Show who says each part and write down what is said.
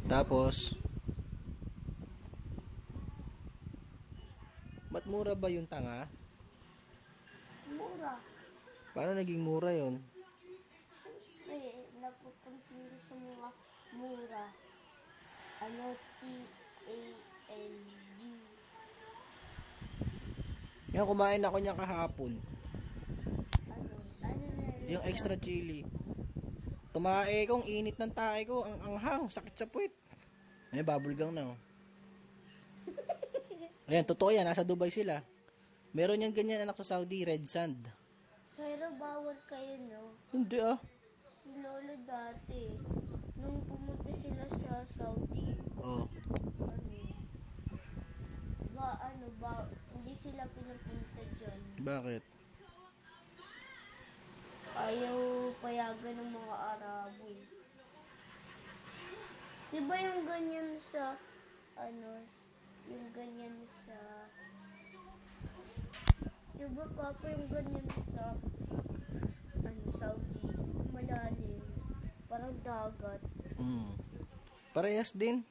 Speaker 1: Tapos, ba't mura ba yung tanga?
Speaker 2: Mura.
Speaker 1: Paano naging mura yun?
Speaker 2: Napupansin sa mga mura. TALG.
Speaker 1: Yan, kumain ako niya kahapon.
Speaker 2: Ano na
Speaker 1: Yung extra chili. Tumae ko, ang init ng tae ko. Ang anghang, sakit sa puwit. Ay, bubblegum na oh. Ayan, totoo yan. Nasa Dubai sila. Meron yan ganyan anak sa Saudi, red sand.
Speaker 2: Pero bawal kayo, no?
Speaker 1: Hindi ah.
Speaker 2: Si Lolo dati, nung pumunta sila sa Saudi,
Speaker 1: Oh.
Speaker 2: hindi sila pinapunta dyan.
Speaker 1: Bakit?
Speaker 2: Ayaw payagan ng mga Arabo. Diba yung ganyan sa, yung ganyan sa, diba papa yung ganyan sa, Saudi, malalim, parang dagat.
Speaker 1: Parehas din.